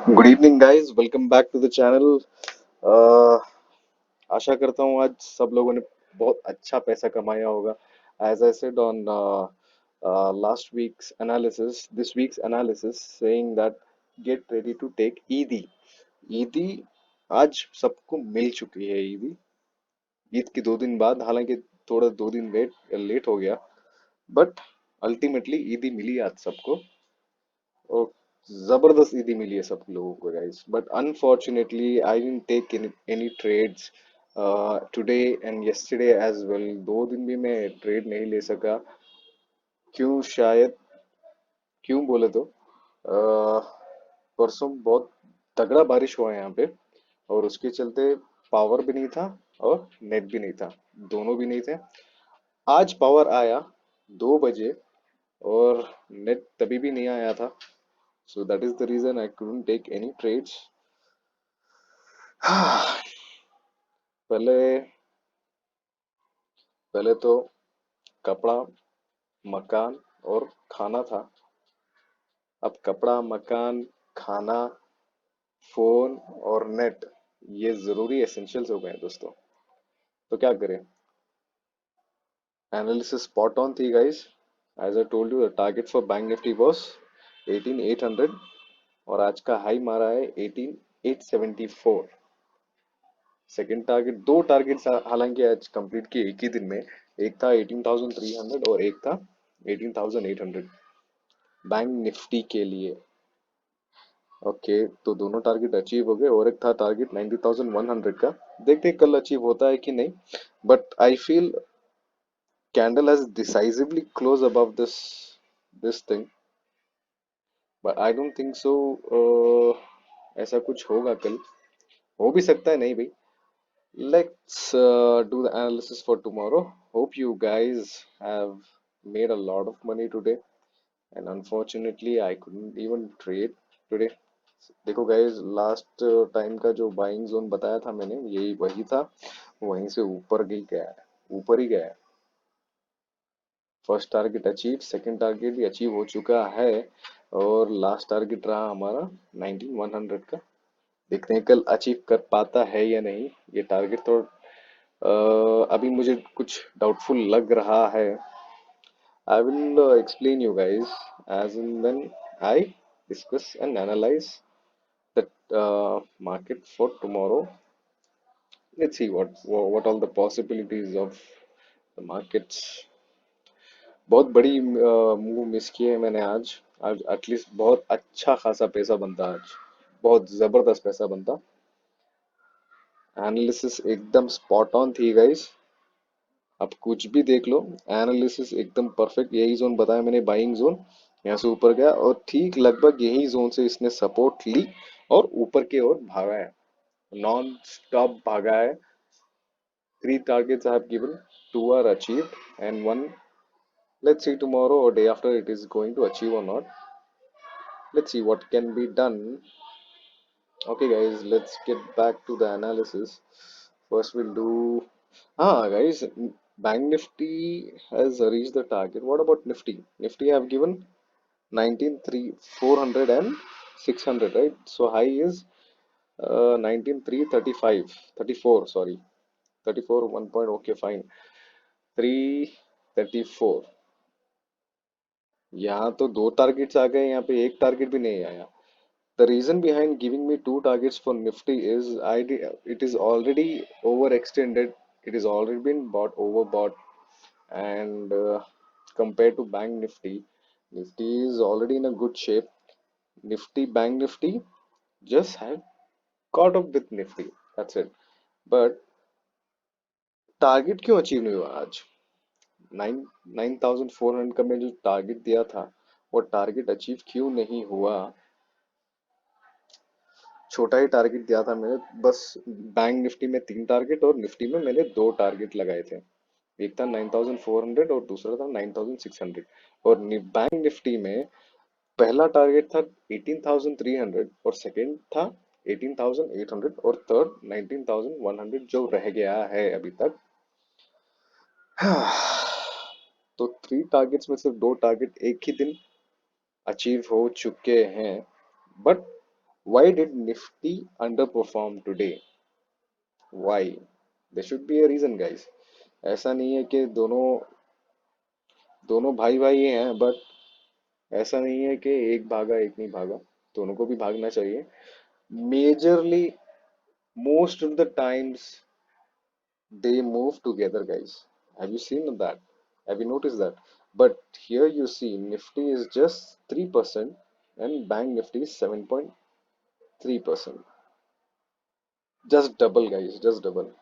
Good evening guys, welcome back to the channel. आशा करता हूँ आज सब लोगों ने बहुत अच्छा पैसा कमाया होगा। As I said on last weeks analysis, this weeks analysis saying that get ready to take Eidi. ईदी आज सबको मिल चुकी है। ईदी ईद की 2 दिन बाद, हालांकि थोड़ा 2 दिन लेट लेट हो गया, बट अल्टीमेटली ईदी मिली आज सबको। और जबरदस्त ईदी मिली है सब लोगों को guys, but unfortunately I didn't take any trades today and yesterday as well. 2 दिन भी मैं ट्रेड नहीं ले सका। क्यों? शायद क्यों बोले तो परसों बहुत तगड़ा बारिश हुआ है यहाँ पे, और उसके चलते पावर भी नहीं था और नेट भी नहीं था, दोनों भी नहीं थे। आज पावर आया 2 बजे, और नेट तभी भी नहीं आया था। So that is the reason I couldn't take any trades. पहले पहले तो कपड़ा, मकान और खाना था। अब कपड़ा, मकान, खाना, फोन और नेट, ये जरूरी एसेंशियल्स हो गए हैं दोस्तों। तो क्या करें? एनालिसिस स्पॉट ऑन थी guys. As I told you, the target for Bank Nifty was 18800, और आज का हाई मारा है 18874। सेकंड टारगेट, दो टारगेट्स हालांकि आज कंप्लीट किए एक ही दिन में। एक था 18300 और एक था 18800 बैंक निफ्टी के लिए। ओके, तो दोनों टारगेट अचीव हो गए, और एक था टारगेट 90100 का। देखते हैं कल अचीव होता है कि नहीं, but I feel candle has decisively close above this thing, but I don't think so ऐसा कुछ होगा कल। हो भी सकता है, नहीं भाई। Let's do the analysis for tomorrow. Hope you guys have made a lot of money today, and unfortunately, I couldn't even trade today. देखो guys, लास्ट टाइम का जो बाइंग जोन बताया था मैंने, यही वही था। वहीं से ऊपर गया है, ऊपर ही गया है। First target achieve, second target भी अचीव हो चुका है, और लास्ट टारगेट रहा हमारा 19100 का। देखते हैं कल अचीव कर पाता है या नहीं ये टारगेट। तो अभी मुझे कुछ डाउटफुल लग रहा है। I will explain you guys as in when I discuss and analyze the market for tomorrow. Let's see what all the possibilities of the markets. बहुत बड़ी मूव मिस की है मैंने आज। आज एटलीस्ट बहुत अच्छा खासा पैसा बनता आज, बहुत जबरदस्त पैसा बनता। एनालिसिस एकदम स्पॉट ऑन थी गाइस। आप कुछ भी देख लो, एनालिसिस एकदम परफेक्ट। यही जोन बताया मैंने, बाइंग जोन। यहाँ से ऊपर गया और ठीक लगभग यही जोन से इसने सपोर्ट ली और ऊपर की ओर भागा है, नॉन स्टॉप भागा है। 3 targets I have given, 2 are achieved, and one, let's see tomorrow or day after it is going to achieve or not. Let's see what can be done. Okay guys, let's get back to the analysis. First we'll do, guys, bank nifty has reached the target. What about nifty? Nifty I have given 19,300 400 and 600, right? So high is 19,335 34, sorry, 34 1 point. Okay, fine, 334। यहाँ तो दो targets आ गए, यहाँ पे एक target भी नहीं आया। The reason behind giving me 2 targets for Nifty is it is already overextended. It is already been overbought, and compared to Bank Nifty, Nifty is already in a good shape. Bank Nifty just had caught up with Nifty. That's it. But target क्यों achieve नहीं हुआ आज? 9,400 का मैं जो target दिया था, वो टारगेट अचीव क्यों नहीं हुआ? छोटा ही टारगेट दिया था मैंने बस। बैंक निफ्टी में 3 टारगेट और निफ्टी में मैंने 2 टारगेट लगाए थे। एक था 9,400 और दूसरा था 9,600। और बैंक निफ्टी में पहला टारगेट था 18,300, और सेकंड था 18,800, और थर्ड 19,100 जो रह गया है अभी तक। तो 3 टारगेट्स में सिर्फ 2 टारगेट एक ही दिन अचीव हो चुके हैं, but Why did Nifty underperform today? Why? There should be a reason, guys. ऐसा नहीं है कि दोनों दोनों भाई भाई हैं, बट ऐसा नहीं है कि एक भागा एक नहीं भागा। दोनों को भी भागना चाहिए। Majorly most of the times they move together, guys. Have you seen that? Have you noticed that? But here you see Nifty is just 3% and Bank Nifty is 7.3%. Just double, guys, just double.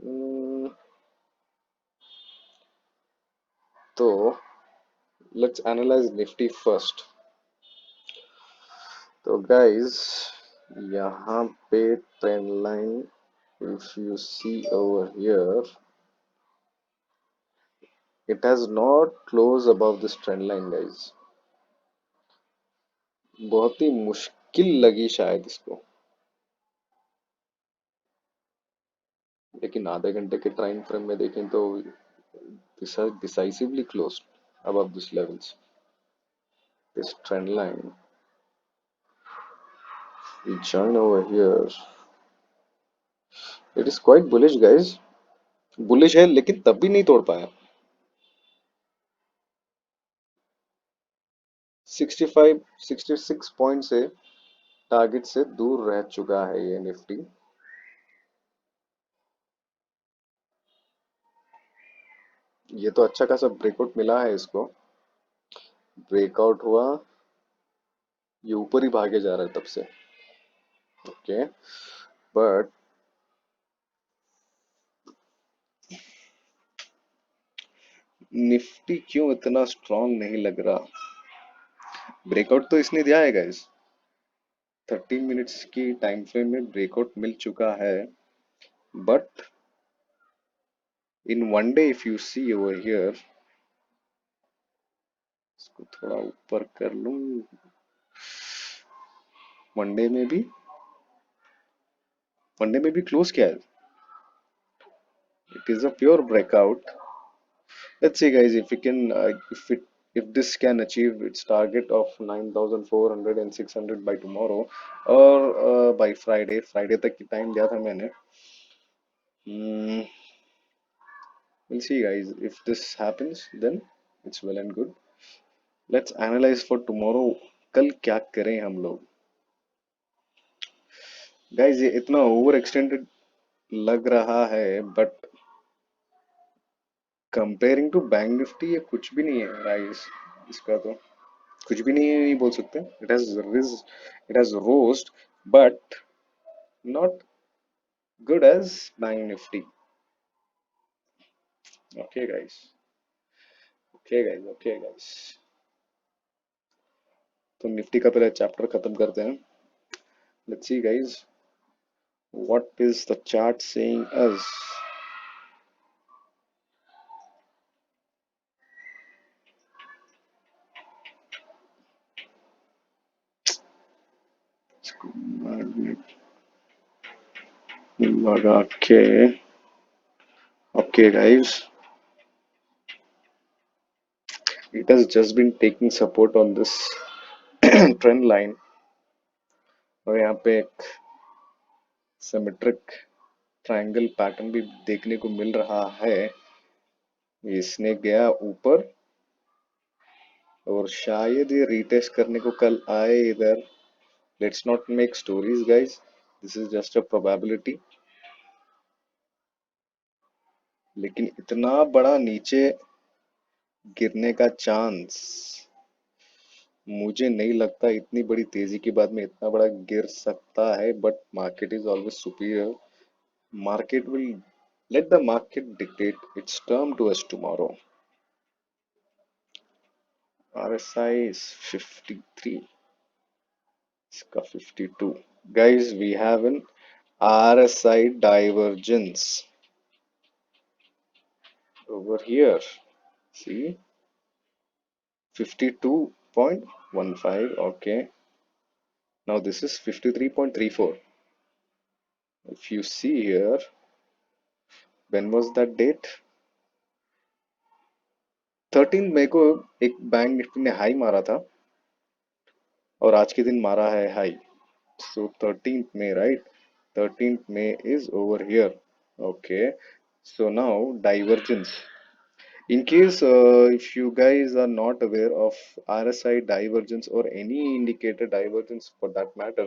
Mm, so let's analyze Nifty first. So guys, यहाँ पे trend line, if you see over here, it has not closed above this trend line, guys. बहुत ही मुश्किल लगी शायद इसको, लेकिन आधे घंटे के टाइम फ्रेम में देखें तो this has decisively closed above this levels. This trend line, we join over here. It is quite bullish, guys. Bullish है लेकिन तब भी नहीं तोड़ पाया। 65 66 पॉइंट से टारगेट से दूर रह चुका है ये निफ्टी। ये तो अच्छा खासा ब्रेकआउट मिला है इसको। ब्रेकआउट हुआ, ये ऊपर ही भागे जा रहा है तब से। ओके, बट निफ्टी क्यों इतना स्ट्रांग नहीं लग रहा? ब्रेकआउट तो इसने दिया है गाइस, 30 मिनट्स की टाइम फ्रेम में ब्रेकआउट मिल चुका है, but in one day if you see over here, इसको थोड़ा ऊपर कर लूं, वनडे में भी क्लोज किया है। It is a pure breakout. Let's see guys if we can, if this can achieve its target of 9400 and 600 by tomorrow or by Friday तक की टाइम दिया था मैंने। We'll see guys, if this happens then it's well and good. Let's analyze for tomorrow, कल क्या करें हम लोग। गाइस ये इतना ओवर एक्सटेंडेड लग रहा है, but comparing to Bank Nifty ये कुछ भी नहीं है गाइस। इसका तो कुछ भी नहीं है, नहीं बोल सकते। It has roast, but not good as bank Nifty. Okay guys, okay guys, तो निफ्टी का पहले चैप्टर खत्म करते हैं। Let's see guys what is the chart saying us. लगा के okay guys, it has just been taking support on this trend line, और यहाँ पे एक सिमेट्रिक ट्रायंगल पैटर्न भी देखने को मिल रहा है। इसने गया ऊपर और शायद ये रीटेस्ट करने को कल आए इधर। Let's not make stories guys, this is just a probability. लेकिन इतना बड़ा नीचे गिरने का चांस मुझे नहीं लगता, इतनी बड़ी तेजी के बाद में इतना बड़ा गिर सकता है, but market is always superior. Market will let the market dictate its term to us tomorrow. RSI is 53. Iska 52. Guys, we have an RSI divergence over here. See, 52.15. Okay. Now this is 53.34. If you see here, when was that date? 13 मई को एक bank Nifty ने high मारा था और आज के दिन मारा है high. So 13th May, right? 13th May is over here. Okay. So now divergence. In case if you guys are not aware of RSI divergence or any indicator divergence for that matter,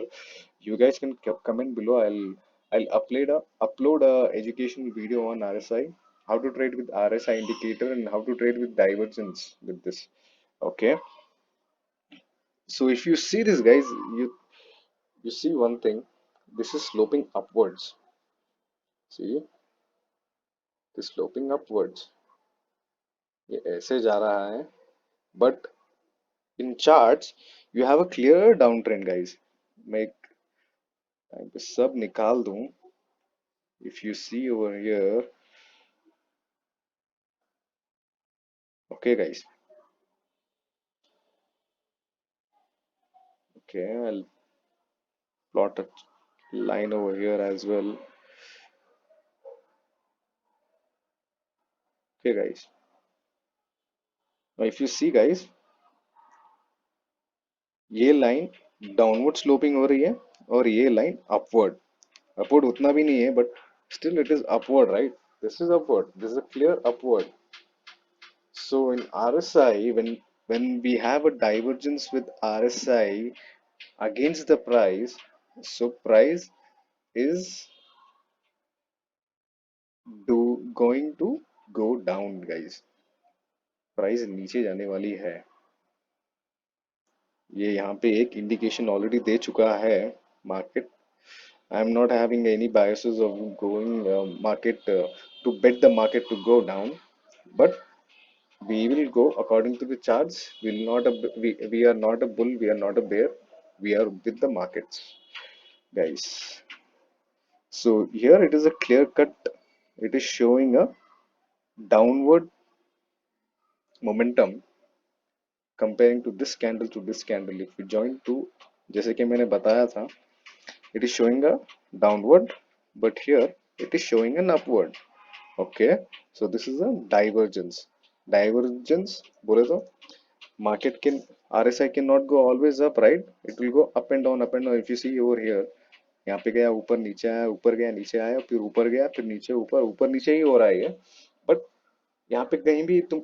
you guys can comment below. I'll upload a educational video on RSI, how to trade with RSI indicator and how to trade with divergence with this. Okay. So if you see this, guys, you see one thing. This is sloping upwards. See, this sloping upwards. ये ऐसे जा रहा है. But in charts, you have a clear downtrend, guys. मैं एक time पे सब निकाल दूं. If you see over here, okay, guys. Okay, I'll plot a line over here as well. Okay, guys. Now, if you see, guys, ये line downward sloping हो रही है और ये लाइन अपवर्ड. अपवर्ड उतना भी नहीं है, but still it is upward, right? This is upward. This is a clear upward. So in RSI, when we have a divergence with RSI against the price, so price is going to go down, guys. Price नीचे जाने वाली है. ये यहाँ पे एक indication already दे चुका है market. I am not having any biases of going market to bet the market to go down, but we will go according to the charts. We are not a bull, we are not a bear, we are with the markets, guys. So here it is a clear cut. It is showing a downward momentum comparing to this candle to this candle. If we join to, जैसे कि मैंने बताया था, it is showing a downward, but here it is showing an upward. Okay, so this is a divergence. Divergence बोले तो market can RSI cannot go always up, right? It will go up and down, up and down. If you see over here, यहाँ पे गया ऊपर नीचे आया, ऊपर गया नीचे आया, फिर ऊपर गया, फिर नीचे ऊपर, ऊपर नीचे ही हो रहा है ये. बट यहाँ पे कहीं भी तुम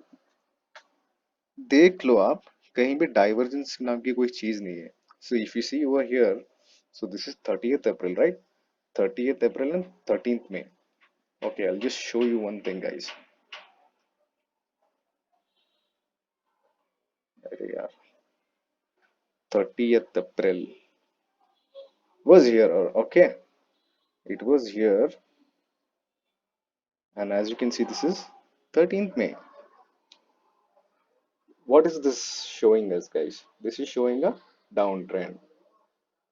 देख लो, आप कहीं भी डाइवर्जेंस नाम की कोई चीज नहीं है. So if you see over here, so this is 30th April, right? 30th April and 13th May. Okay, I'll just show you one thing, guys. अरे यार, 30th April was here. Okay, it was here, and as you can see, this is 13th May. What is this showing us, guys? This is showing a downtrend,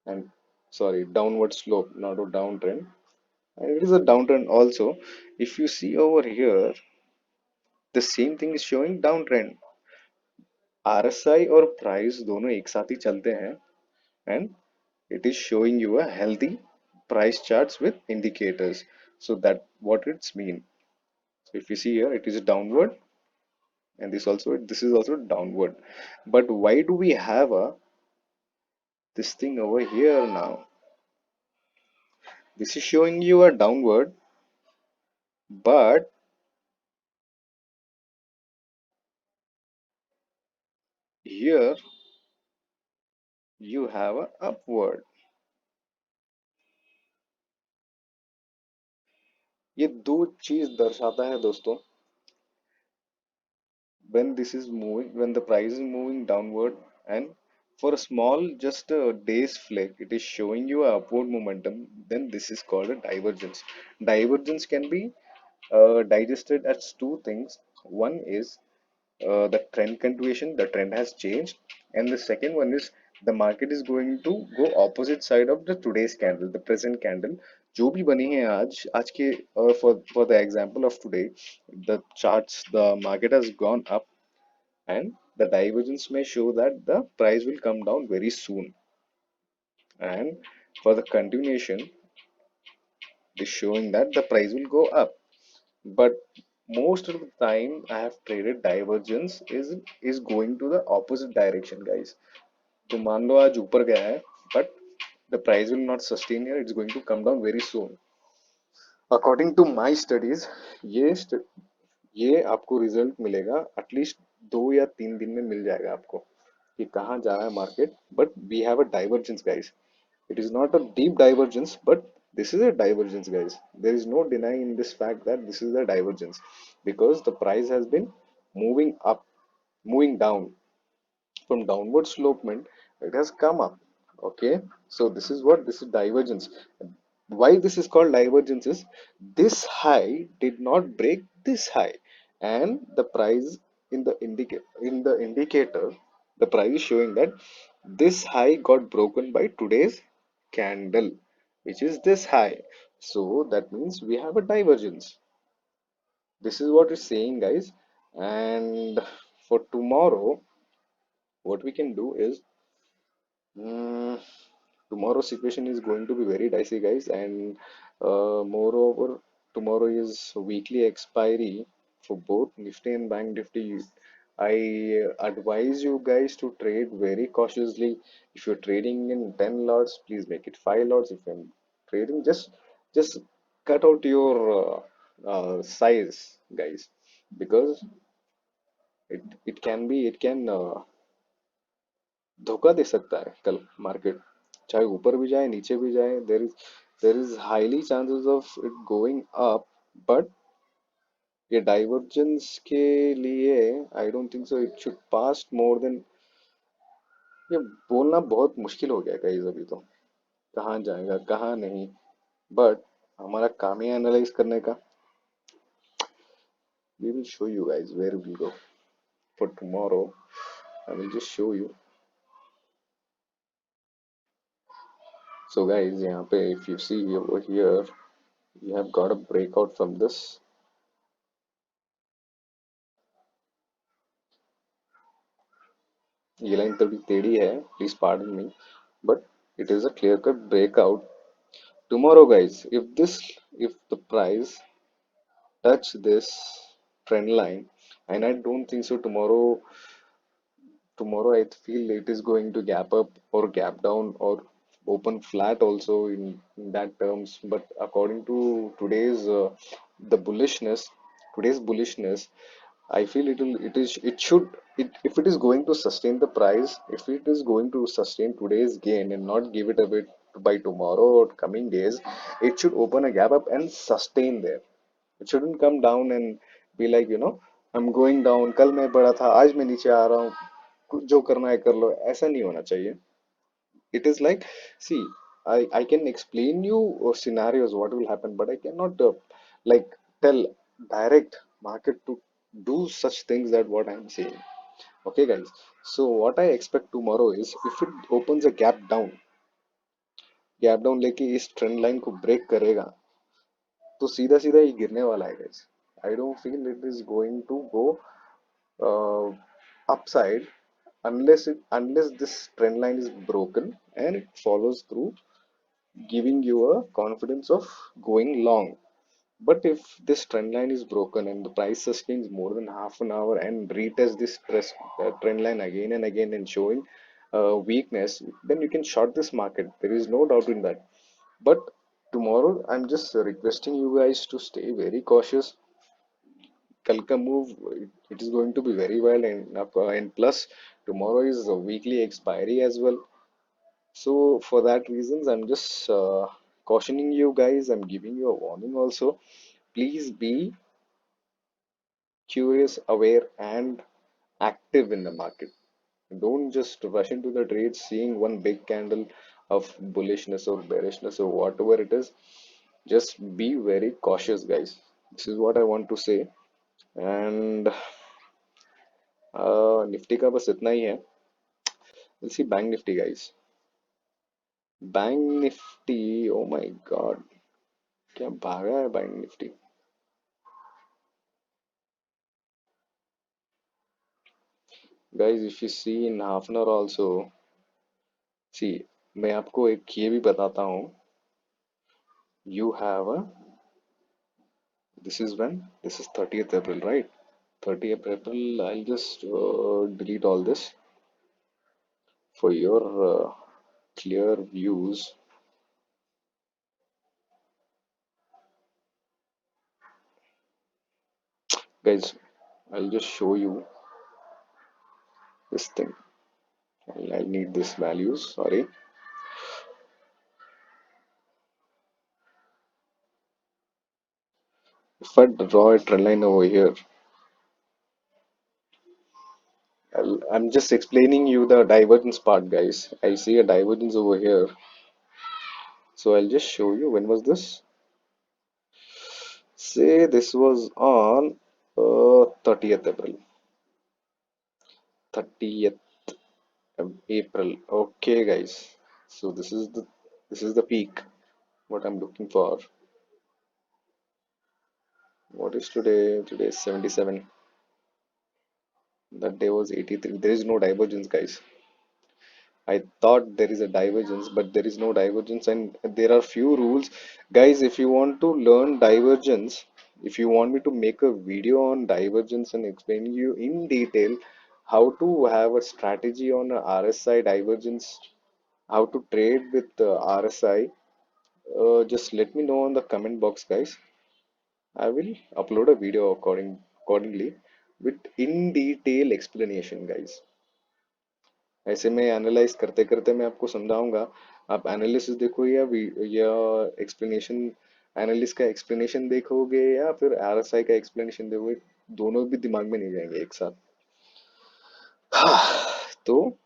and sorry, downward slope, not a downtrend. And it is a downtrend also. If you see over here, the same thing is showing downtrend. RSI और price दोनों एक साथ ही चलते हैं, and it is showing you a healthy price charts with indicators. So that what it's mean. So if you see here, it is downward, and this is also downward. But why do we have a this thing over here now? This is showing you a downward, but here you have a upward. ये दो चीज दर्शाता है दोस्तों. When this is moving, when the price is moving downward, and for a small just a day's flick it is showing you a upward momentum, then this is called a divergence. Divergence can be digested as two things. One is the trend continuation, the trend has changed, and the second one is the market is going to go opposite side of the today's candle, the present candle जो भी बनी है आज के. For the example of today, the charts, the market has gone up, and the divergence may show that the price will come down very soon, and for the continuation it is showing that the price will go up. But most of the time I have traded divergence is going to the opposite direction, guys. तो मान लो आज ऊपर गया है, but the price will not sustain here, it's going to come down very soon. According to my studies, ये ये आपको result मिलेगा एटलीस्ट 2 या 3 दिन में मिल जाएगा आपको कि कहाँ जा रहा है market. But we have a divergence guys, it is not a deep divergence, but this is a divergence guys. There is no denying in this fact that this is a divergence, because the price has been moving up, moving down. From downward slopement it has come up. Okay, so this is what, this is divergence. Why this is called divergence is, this high did not break this high, and the price in the indicator, the price is showing that this high got broken by today's candle, which is this high. So that means we have a divergence. This is what it's saying guys. And for tomorrow, what we can do is, mm, tomorrow situation is going to be very dicey guys. And moreover, tomorrow is weekly expiry for both Nifty and Bank Nifty. I advise you guys to trade very cautiously. If you're trading in 10 lots, please make it 5 lots. If you're trading, just cut out your size guys, because it can धोखा दे सकता है कल market, चाहे ऊपर भी जाए नीचे भी जाए। There is highly chances of it going up, but ये डाइवर्जेंस के लिए I don't think so it should pass more than, ये बोलना बहुत मुश्किल हो गया गाइस अभी तो, कहाँ जाएगा कहाँ नहीं। बट हमारा काम ही एनालाइज करने का। We will show you guys where will go for tomorrow. I will just show you. So guys यहाँ पे if you see over here, you have got a breakout from this। ये line थोड़ी टेढ़ी है, please pardon me, but it is a clear cut breakout. Tomorrow guys, if the price touch this trend line, and I don't think so tomorrow I feel it is going to gap up or gap down or open flat also in that terms. But according to the bullishness, today's bullishness, I feel it should, if it is going to sustain the price, if it is going to sustain today's gain and not give it away by tomorrow or coming days, it should open a gap up and sustain there. It shouldn't come down and be like, I'm going down, कल मैं बढ़ा था आज मैं नीचे आ रहा हूँ, कुछ जो करना है कर लो, ऐसा नहीं होना चाहिए। It is like, see, I can explain you scenarios what will happen, but I cannot like tell direct market to do such things that what I'm saying. Okay guys, so what I expect tomorrow is, if it opens a gap down लेके इस trend line को break करेगा, तो सीधा सीधा ये गिरने वाला है guys। I don't feel it is going to go uh, upside unless this trend line is broken and it follows through, giving you a confidence of going long. But if this trend line is broken and the price sustains more than half an hour and retest this trend line again and again and showing weakness, then you can short this market. There is no doubt in that. But tomorrow, I'm just requesting you guys to stay very cautious. कल का move, it is going to be very wild, and plus tomorrow is a weekly expiry as well. So for that reasons, I'm just cautioning you guys. I'm giving you a warning also. Please be curious, aware, and active in the market. Don't just rush into the trade seeing one big candle of bullishness or bearishness or whatever it is. Just be very cautious, guys. This is what I want to say. And Nifty का बस इतना ही है। We'll see bank Nifty guys। Bank Nifty, oh my God, क्या भागा है bank Nifty. Guys, if you see in half an hour also, see, मैं आपको एक ये भी बताता हूँ। You have a, this is when, this is 30th April, right? 30th April, I'll just delete all this. For your clear views, guys, I'll just show you this thing. I'll need this values. Sorry. If I draw a trend line over here, I'm just explaining you the divergence part, guys. I see a divergence over here, so I'll just show you. When was this? Say this was on 30th April. 30th April. Okay, guys. So this is the peak. What I'm looking for. What is today? Today is 77. That day was 83. There is no divergence, guys. I thought there is a divergence, but there is no divergence, and there are few rules. Guys, if you want to learn divergence, if you want me to make a video on divergence and explain you in detail how to have a strategy on a RSI divergence, how to trade with RSI, just let me know in the comment box, guys. I will upload a video accordingly with in detail explanation, guys. ऐसे में analyse करते करते मैं आपको समझाऊंगा. आप analysis देखो या एक्सप्लेनेशन, एनालिस्ट का एक्सप्लेनेशन देखोगे या फिर आरएसआई का एक्सप्लेनेशन देखोगे. दोनों भी दिमाग में नहीं जाएंगे एक साथ. तो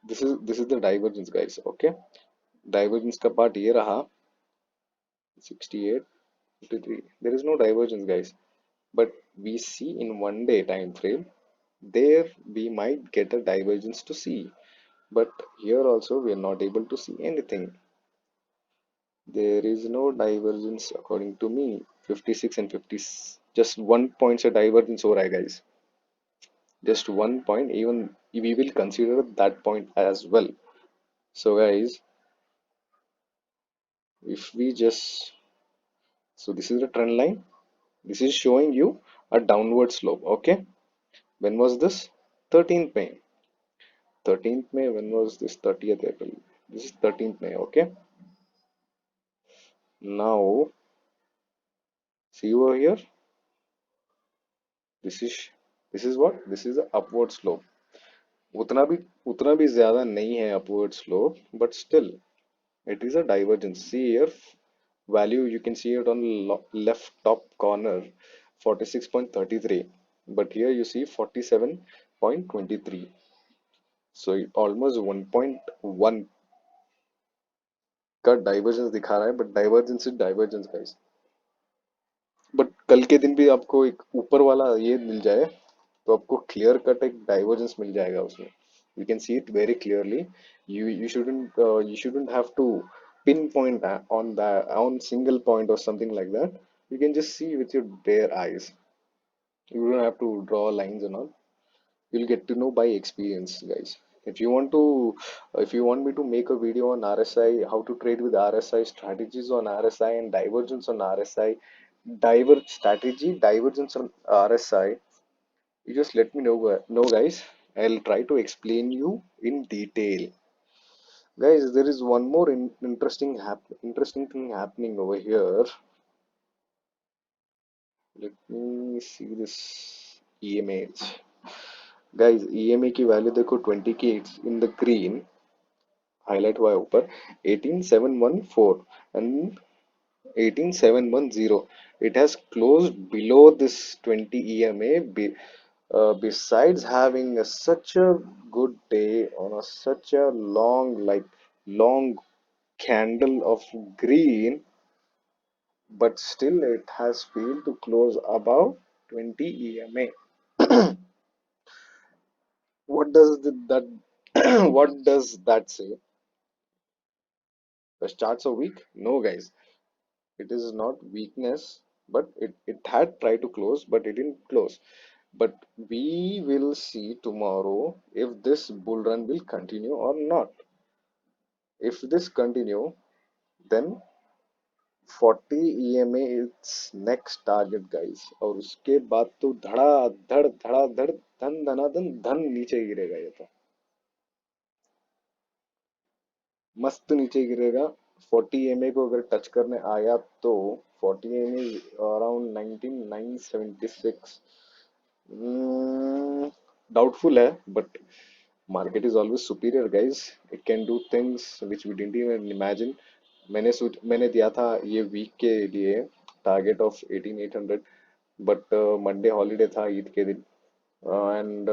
this is the divergence, guys. Okay, divergence का पार्ट ये रहा. 68, 53. There is no divergence, guys, but we see in 1 day time frame there we might get a divergence to see, but here also we are not able to see anything. There is no divergence according to me. 56 and 50, just 1 point से divergence हो रहा है, guys. Just 1 point, even we will consider that point as well. So guys, if we just, so this is the trend line. This is showing you a downward slope. Okay, when was this? 13th May. 13th May. When was this? 30th April. This is 13th May. Okay, now see over here. This is this is what? This is the upward slope. उतना भी उतना भी ज्यादा नहीं है upward slope, but still it is a divergence. See here, value you can see it on left top corner, 46.33, but here you see 47.23. So almost 1.1 का divergence दिखा रहा है, but divergence is divergence, guys. But कल के दिन भी आपको एक ऊपर वाला ये मिल जाए तो आपको क्लियर कट एक डाइवर्जेंस मिल जाएगा उसमें. You can see it very clearly. You shouldn't have to pinpoint on that on single point or something like that. You can just see with your bare eyes. You don't have to draw lines and all. You'll get to know by experience, guys. If you want me to make a video on RSI, how to trade with RSI, strategies on RSI, and divergence on RSI, divergence on RSI, you just let me know, guys. I'll try to explain you in detail. Guys, there is one more interesting thing happening over here. Let me see this EMAs. Guys, EMA की value देखो 20 की, in the green, highlight हुआ है ऊपर, 18714 and 18710. It has closed below this 20 EMA. Besides having such a good day on such a long candle of green, but still it has failed to close above 20 EMA. What does that what does that say? The charts are weak? No, guys. It is not weakness, but it had tried to close, but it didn't close. But we will see tomorrow if this bull run will continue or not. If this continue, then 40 EMA is next target, guys. और उसके बाद तो धड़ा धड़ धन धनाधन धन नीचे गिरेगा ये तो. मस्त नीचे गिरेगा। 40 MA को अगर टच करने आया तो 40 MA अराउंड 19976। डाउटफुल है, but market is always superior guys. It can do things which we didn't even imagine. मैंने दिया था ये वीक के लिए target of 18800, but Monday holiday था ईद के दिन, एंड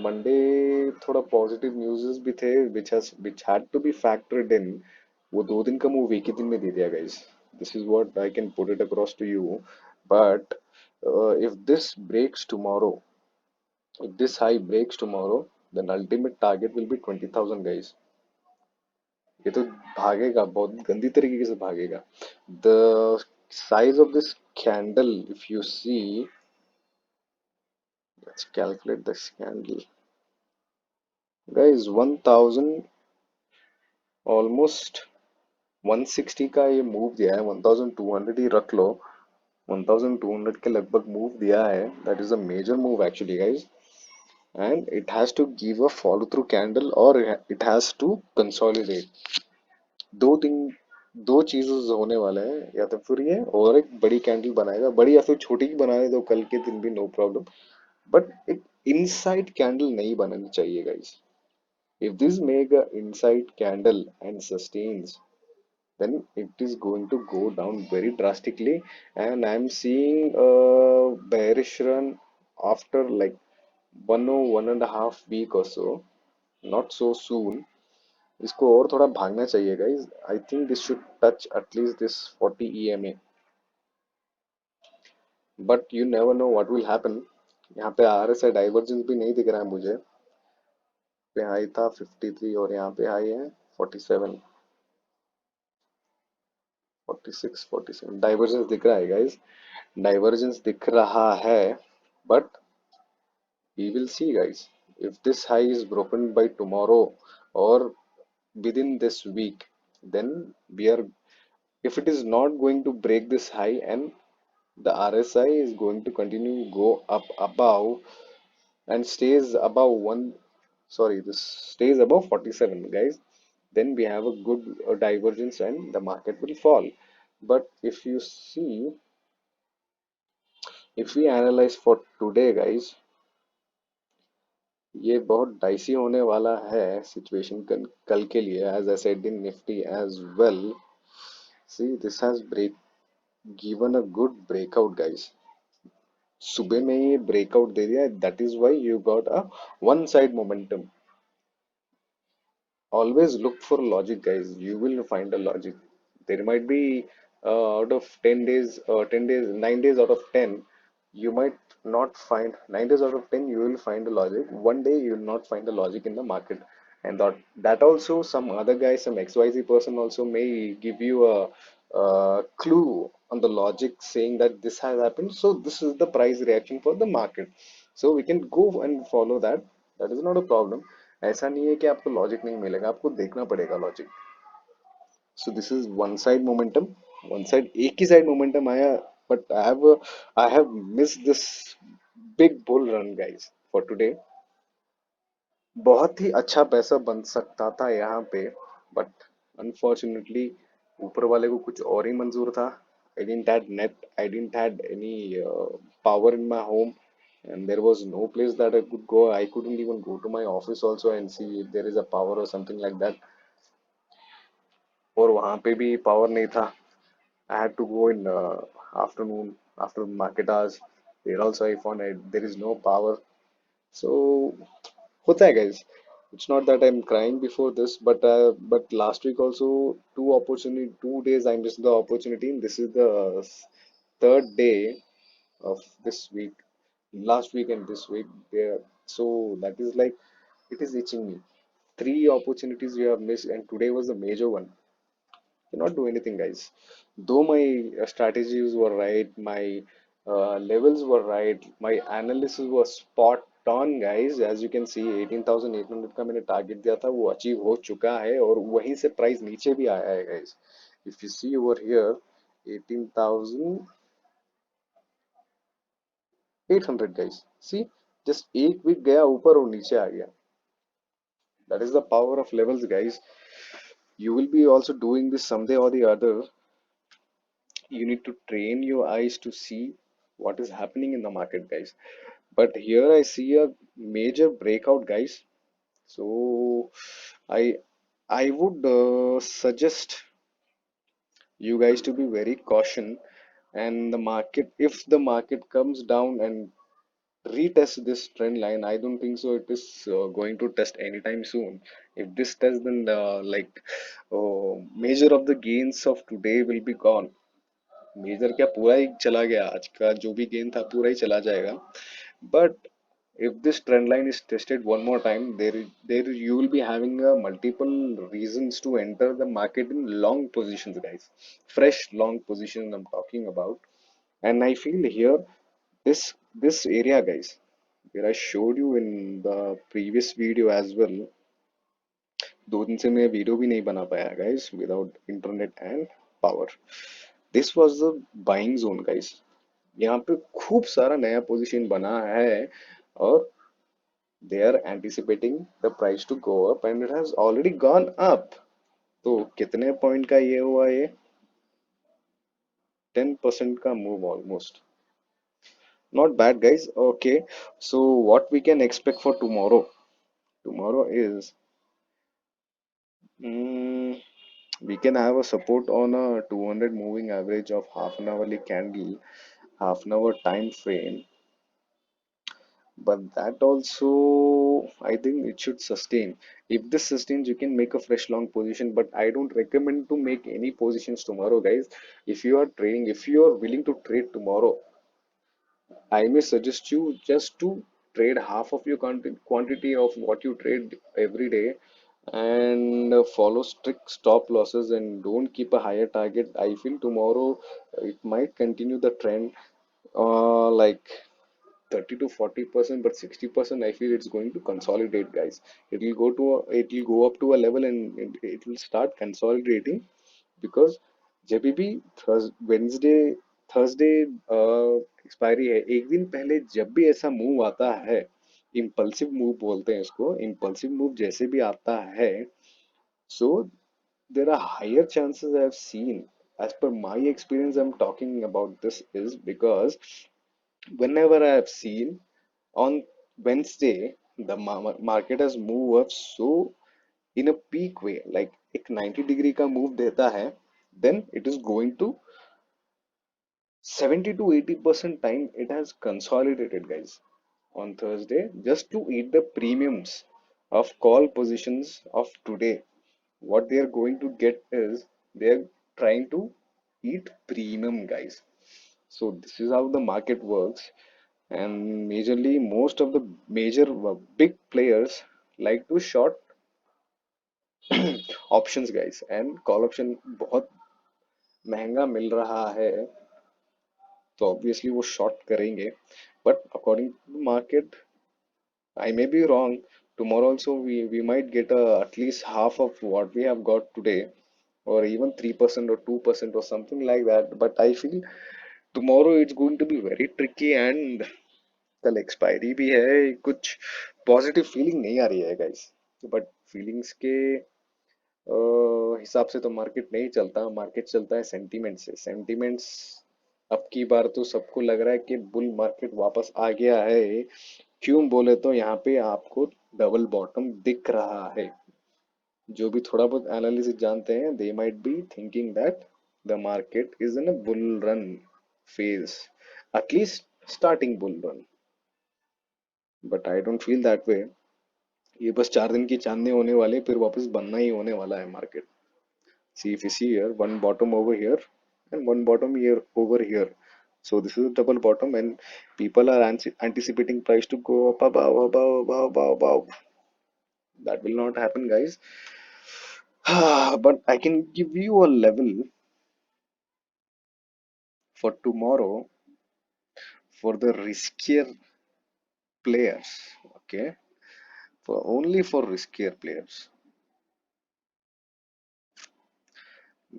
मंडे थोड़ा पॉजिटिव न्यूज़ भी थे which had to be factored in. वो 2 दिन का मूव एक ही दिन में दे दिया guys. This is what I can put it across to you. But if this breaks tomorrow, if this high breaks tomorrow, then ultimate target will be 20,000 guys. ये तो भागेगा, बहुत गंदी तरीके से भागेगा। The size of this candle, if you see, let's calculate this candle. Guys, 1000, almost 160 का ये मूव दिया है। 1200 ही रख लो, 1200 के लगभग मूव दिया है। That is a major move actually guys, and it has to give a follow through candle और इट हैज टू कंसोलिडेट। दो दिन, दो चीजें होने वाला है, या तो फिर ये और एक बड़ी कैंडल बनाएगा, बड़ी या फिर छोटी ही बनाए तो कल के दिन भी नो प्रॉब्लम, बट एक इनसाइड कैंडल नहीं बनानी चाहिए guys. If this make a inside candle and sustains, then it is going to go down very drastically, and I am seeing a bearish run after like 1 or 1.5 week or so, not so soon। इसको और थोड़ा भागना चाहिए guys. I think this should touch at least this 40 EMA, but you never know what will happen. यहाँ पे RSI divergence भी नहीं दिख रहा है मुझे। पे हाई था 53 और यहाँ पे हाई है 47, 46, 47। डाइवर्जेंस दिख रहा है गाइस, डाइवर्जेंस दिख रहा है, but we will see guys, if this high is broken by tomorrow or within this week, then we are, if it is not going to break this high and the RSI is going to continue go up above and stays above one, sorry, this stays above 47 guys, then we have a good divergence and the market will fall। but if you see, if we analyze for today guys, ये बहुत dicey होने वाला है situation कल के लिए, as I said in Nifty as well. See this has break given a good breakout guys. सुबह में ये ब्रेकआउट दे दिया, that is why you got a one side momentum. Always look for logic guys, you will find a logic। there might be out of 10 days, 10 days, 9 days out of 10, you might not find, 9 days out of 10 you will find a logic, one day you will not find a logic in the market, and that also some other guy, some XYZ person also may give you a clue on the logic saying that this has happened, so this is the price reaction for the market, so we can go and follow that। that is not a problem। ऐसा नहीं है कि आपको logic नहीं मिलेगा, आपको देखना पड़ेगा logic. So this is one side momentum, one side, एक ही साइड मोमेंटम आया, but I have miss this big bull run guys for today. बहुत ही अच्छा पैसा बन सकता था यहाँ पे, बट अनफॉर्चुनेटली ऊपर वाले को कुछ और ही मंजूर था। I didn't had net, I didn't had any power in my home, and there was no place that I could go। I couldn't even go to my office also and see if there is a power or something like that। और वहाँ पे भी power नहीं था। I had to go in afternoon after market hours। There also I found there is no power। So होता है guys। It's not that I'm crying before this, but last week also two opportunity, 2 days I missed the opportunity, and this is the third day of this week, last week and this week there, so that is like it is itching me। Three opportunities you have missed, and today was the major one। cannot do anything guys, though my strategies were right, my levels were right, my analysis was spot on guys। as you can see 18,800 का मैंने target दिया था, वो achieve हो चुका है, और वहीं से प्राइस नीचे भी आया है guys। if you see over here 18,800 guys, see, just एक वीक गया ऊपर और नीचे आ गया। that is the power of levels guys। You will be also doing this someday or the other. You need to train your eyes to see what is happening in the market, guys. But here I see a major breakout, guys. So I I would suggest you guys to be very caution. And the market, if the market comes down and retest this trend line, I don't think so it is going to test anytime soon. If this tests, then major of the gains of today will be gone. Major क्या पूरा ही चला गया, आज का जो भी gain था पूरा ही चला जाएगा. But if this trend line is tested one more time, there you will be having multiple reasons to enter the market in long positions, guys. Fresh long positions I'm talking about. And I feel here, this area, guys, where I showed you in the previous video as well. 2 दिन से मैं video भी नहीं बना पाया, guys, without internet and power. This was the buying zone, guys. यहाँ पे खूब सारा नया पोजीशन बना है और they are anticipating the price to go up and it has already gone up. तो कितने पॉइंट का ये हुआ ये 10% का move almost. Not bad, guys. Okay, so what we can expect for tomorrow? Tomorrow is mm, we can have a support on a 200 moving average of half an hourly candle, half an hour time frame. But that also, I think it should sustain. If this sustains, you can make a fresh long position. But I don't recommend to make any positions tomorrow, guys. If you are trading, if you are willing to trade tomorrow, I may suggest you just to trade half of your quantity of what you trade every day and follow strict stop losses and don't keep a higher target. I feel tomorrow it might continue the trend like 30 to 40%, but 60% I feel it's going to consolidate, guys. It will go up to a level and it will start consolidating because जब भी Wednesday Thursday expiry है, एक दिन पहले जब भी ऐसा move आता है, इम्पल्सिव मूव बोलते हैं इसको, इम्पल्सिव मूव जैसे भी आता है, so there are higher chances I have seen. As per my experience, I'm talking about this is because whenever I have seen on Wednesday, the market has moved up so in a peak way, like एक 90 degree का move देता है, then it is going to 70 to 80% time it has consolidated, guys, on Thursday just to eat the premiums of call positions of today. What they are going to get is they are trying to eat premium, guys. So this is how the market works, and majorly most of the major big players like to short options, guys, and call option बहुत महंगा मिल रहा है तो obviously वो short करेंगे. But according to the market, I may be wrong. Tomorrow also we might get at least half of what we have got today, or even 3% or 2% or something like that. But I feel tomorrow it's going to be very tricky and कल expiry भी है, कुछ positive feeling नहीं आ रही है, guys. But feelings के हिसाब से तो मार्केट नहीं चलता, मार्केट चलता है सेंटीमेंट से. सेंटीमेंट्स अब की बार तो सबको लग रहा है कि बुल मार्केट वापस आ गया है. क्यों बोले तो यहाँ पे आपको डबल बॉटम दिख रहा है. जो भी थोड़ा बहुत एनालिसिस जानते हैं, they might be thinking that the market is in a bull run phase, at least starting bull run. But I don't feel that way. ये बस 4 दिन की चांदनी होने वाले, फिर वापस बनना ही होने वाला है market. See, if you see here, one bottom over here and one bottom here over here. So this is a double bottom, and people are anticipating price to go up above, above, above, above, above. That will not happen, guys. But I can give you a level for tomorrow for the riskier players. Okay, for only for riskier players,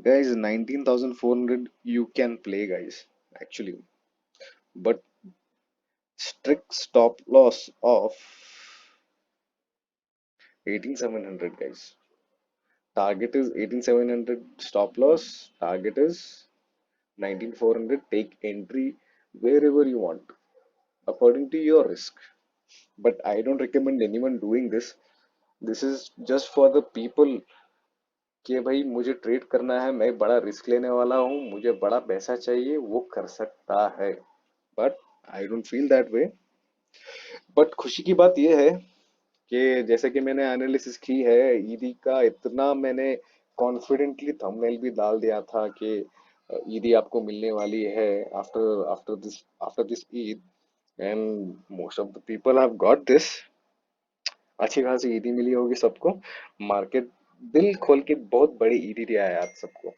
guys. 19,400 you can play, guys. Actually, but strict stop loss of 18,700, guys. Target is 18,700, stop loss. Target is 19,400. Take entry wherever you want, according to your risk. But I don't recommend anyone doing this. This is just for the people कि भाई मुझे trade करना है, मैं बड़ा risk लेने वाला हूँ, मुझे बड़ा पैसा चाहिए, वो कर सकता है। But I don't feel that way. But खुशी की बात यह है कि जैसे कि मैंने एनालिसिस की है ईदी का, इतना मैंने कॉन्फिडेंटली थंबनेल भी डाल दिया था कि ईदी आपको मिलने वाली है after after this Eid, and most of the people have got this. अच्छी खासी ईदी मिली होगी सबको। मार्केट दिल खोल के बहुत बड़ी ईदी दिया है आज सबको।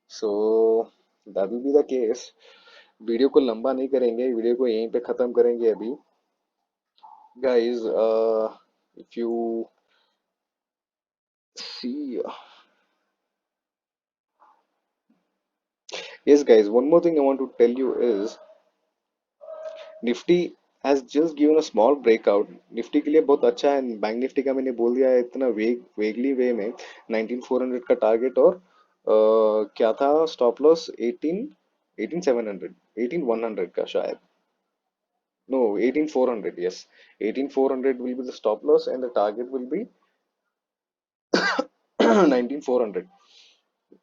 So that will be the case. Video को लंबा नहीं करेंगे, वीडियो को यहीं पे खत्म करेंगे अभी। Guys, if you see, yes guys, one more thing I want to tell you is Nifty has just given a small breakout। Nifty के लिए बहुत अच्छा है। बैंक निफ्टी का मैंने बोल दिया है इतना वेगली वे में। 19400 का टारगेट और क्या था स्टॉप लॉस? 18 18700, 18100 का शायद। No, 18400, yes। 18400 will be the stop loss and the target will be 19400।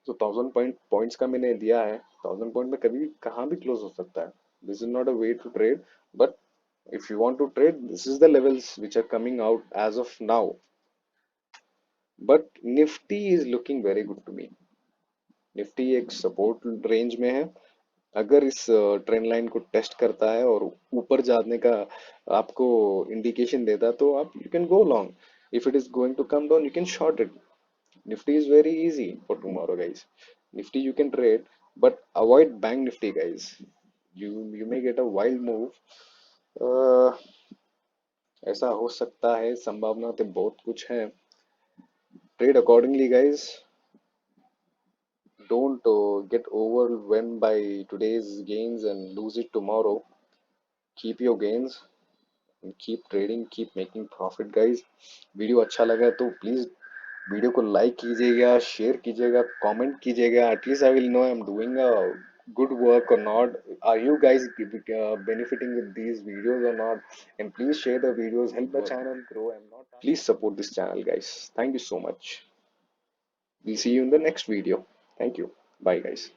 तो 1000 पॉइंट्स का मैंने दिया है। 1000 पॉइंट में कभी भी कहाँ भी क्लोज हो सकता है। This is not a way to trade, but if you want to trade, this is the levels which are coming out as of now। but nifty is looking very good to me। Nifty एक support range में है। अगर इस trend line को test करता है और ऊपर जाने का आपको इंडिकेशन देता है तो आप you can go long. If it is going to come down you can short it. Nifty is very easy for tomorrow, guys। Nifty you can trade, but avoid bank Nifty, guys। You may get a wild move। uh, ऐसा हो सकता है, संभावना तो बहुत कुछ है। Trade accordingly, guys। Don't get overwhelmed by today's gains and lose it tomorrow। Keep your gains and keep trading, keep making profit, guys। Video अच्छा लगा तो प्लीज वीडियो को लाइक कीजिएगा, शेयर कीजिएगा, कमेंट कीजिएगा। At least I will know I am doing a good work or not। Are you guys benefiting with these videos or not? And please share the videos, help the channel grow। I'm not, please support this channel, guys। Thank you so much। We'll see you in the next video। Thank you। Bye, guys।